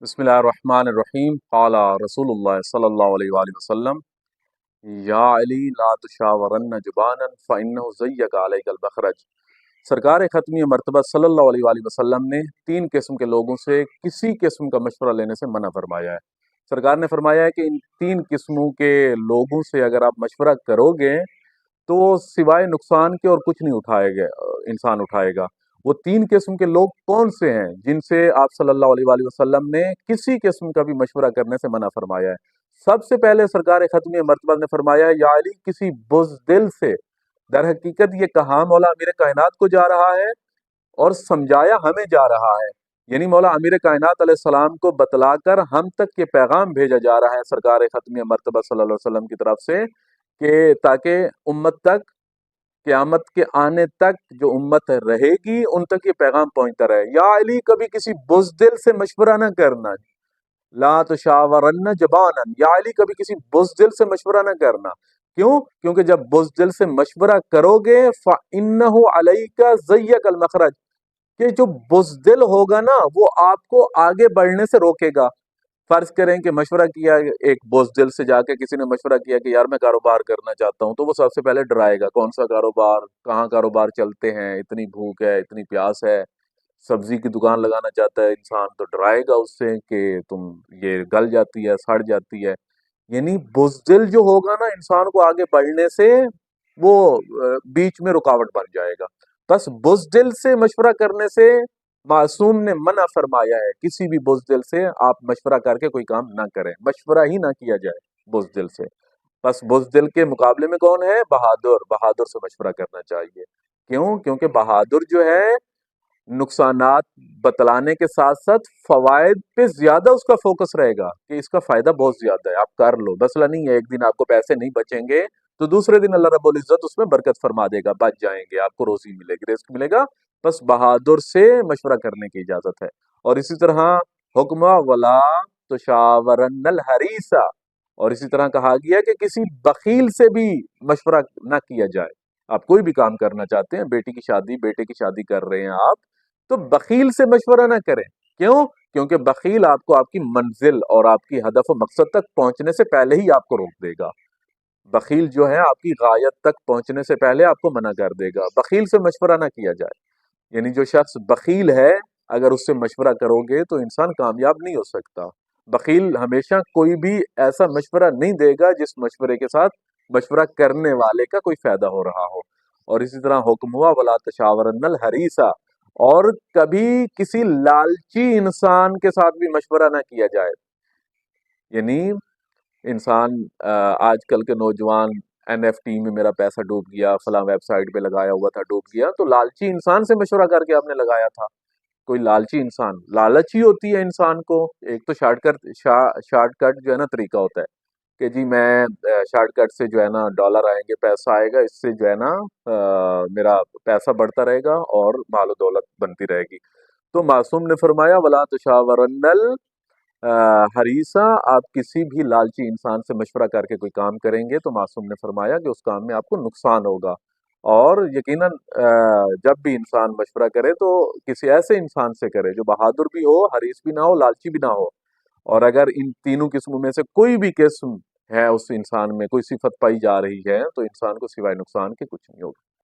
بسم اللہ الرحمن الرحیم قال رسول اللہ صلی اللہ علیہ وآلہ وسلم یا علی لا تشاورن جبانا فإنہ زیک علیک البخرج۔ سرکار ختمی مرتبہ صلی اللہ علیہ وآلہ وسلم نے تین قسم کے لوگوں سے کسی قسم کا مشورہ لینے سے منع فرمایا ہے۔ سرکار نے فرمایا ہے کہ ان تین قسموں کے لوگوں سے اگر آپ مشورہ کرو گے تو سوائے نقصان کے اور کچھ نہیں انسان اٹھائے گا۔ وہ تین قسم کے لوگ کون سے ہیں جن سے آپ صلی اللہ علیہ وآلہ وسلم نے کسی قسم کا بھی مشورہ کرنے سے منع فرمایا ہے؟ سب سے پہلے سرکار ختمی مرتبہ نے فرمایا ہے یا علی کسی بزدل سے، در حقیقت یہ کہا مولا امیر کائنات کو جا رہا ہے اور سمجھایا ہمیں جا رہا ہے، یعنی مولا امیر کائنات علیہ السلام کو بتلا کر ہم تک یہ پیغام بھیجا جا رہا ہے سرکار ختمی مرتبہ صلی اللہ علیہ وسلم کی طرف سے، کہ تاکہ امت تک قیامت کے آنے تک جو امت رہے گی ان تک یہ پیغام پہنچتا رہے۔ یا علی کبھی کسی بزدل سے مشورہ نہ کرنا، لا تشاورن جبانا، یا علی کبھی کسی بزدل سے مشورہ نہ کرنا۔ کیوں؟ کیونکہ جب بزدل سے مشورہ کرو گے فَإِنَّهُ عَلَيْكَ زَيَّكَ الْمَخْرَجِ، کہ جو بزدل ہوگا نا وہ آپ کو آگے بڑھنے سے روکے گا۔ فرض کریں کہ مشورہ کیا، ایک بزدل سے جا کے کسی نے مشورہ کیا کہ یار میں کاروبار کرنا چاہتا ہوں، تو وہ سب سے پہلے ڈرائے گا کون سا کاروبار، کہاں کاروبار چلتے ہیں، اتنی بھوک ہے، اتنی پیاس ہے، سبزی کی دکان لگانا چاہتا ہے انسان تو ڈرائے گا اس سے کہ تم یہ گل جاتی ہے، سڑ جاتی ہے۔ یعنی بزدل جو ہوگا نا انسان کو آگے بڑھنے سے وہ بیچ میں رکاوٹ بن جائے گا۔ بس بزدل سے مشورہ کرنے سے معصوم نے منع فرمایا ہے، کسی بھی بزدل سے آپ مشورہ کر کے کوئی کام نہ کریں، مشورہ ہی نہ کیا جائے بزدل سے۔ بس بزدل کے مقابلے میں کون ہے؟ بہادر، بہادر سے مشورہ کرنا چاہیے۔ کیوں؟ کیونکہ بہادر جو ہے نقصانات بتلانے کے ساتھ ساتھ فوائد پہ زیادہ اس کا فوکس رہے گا کہ اس کا فائدہ بہت زیادہ ہے، آپ کر لو، مسئلہ نہیں ہے، ایک دن آپ کو پیسے نہیں بچیں گے تو دوسرے دن اللہ رب العزت اس میں برکت فرما دے گا، بچ جائیں گے، آپ کو روزی ملے گی، رزق ملے گا۔ بس بہادر سے مشورہ کرنے کی اجازت ہے۔ اور اسی طرح حکمہ ولا تشاورن الحریثہ، اور اسی طرح کہا گیا کہ کسی بخیل سے بھی مشورہ نہ کیا جائے۔ آپ کوئی بھی کام کرنا چاہتے ہیں، بیٹی کی شادی، بیٹے کی شادی کر رہے ہیں آپ، تو بخیل سے مشورہ نہ کریں۔ کیوں؟ کیونکہ بخیل آپ کو آپ کی منزل اور آپ کی ہدف و مقصد تک پہنچنے سے پہلے ہی آپ کو روک دے گا۔ بخیل جو ہے آپ کی غایت تک پہنچنے سے پہلے آپ کو منع کر دے گا۔ بخیل سے مشورہ نہ کیا جائے، یعنی جو شخص بخیل ہے اگر اس سے مشورہ کرو گے تو انسان کامیاب نہیں ہو سکتا۔ بخیل ہمیشہ کوئی بھی ایسا مشورہ نہیں دے گا جس مشورے کے ساتھ مشورہ کرنے والے کا کوئی فائدہ ہو رہا ہو۔ اور اسی طرح حکم ہوا ولا تشاورن الحریثہ، اور کبھی کسی لالچی انسان کے ساتھ بھی مشورہ نہ کیا جائے۔ یعنی انسان آج کل کے نوجوان NFT میں میرا پیسہ ڈوب گیا، فلاں ویب سائٹ پہ لگایا ہوا تھا ڈوب گیا، تو لالچی انسان سے مشورہ کر کے آپ نے لگایا تھا۔ کوئی لالچی انسان، لالچ ہی ہوتی ہے انسان کو، ایک تو شارٹ کٹ جو ہے نا طریقہ ہوتا ہے کہ جی میں شارٹ کٹ سے جو ہے نا ڈالر آئیں گے، پیسہ آئے گا، اس سے جو ہے نا میرا پیسہ بڑھتا رہے گا اور مال و دولت بنتی رہے گی۔ تو معصوم نے فرمایا ولا تشاورن حریثہ، آپ کسی بھی لالچی انسان سے مشورہ کر کے کوئی کام کریں گے تو معصوم نے فرمایا کہ اس کام میں آپ کو نقصان ہوگا۔ اور یقیناً جب بھی انسان مشورہ کرے تو کسی ایسے انسان سے کرے جو بہادر بھی ہو، حریص بھی نہ ہو، لالچی بھی نہ ہو۔ اور اگر ان تینوں قسموں میں سے کوئی بھی قسم ہے اس انسان میں، کوئی صفت پائی جا رہی ہے، تو انسان کو سوائے نقصان کے کچھ نہیں ہوگا۔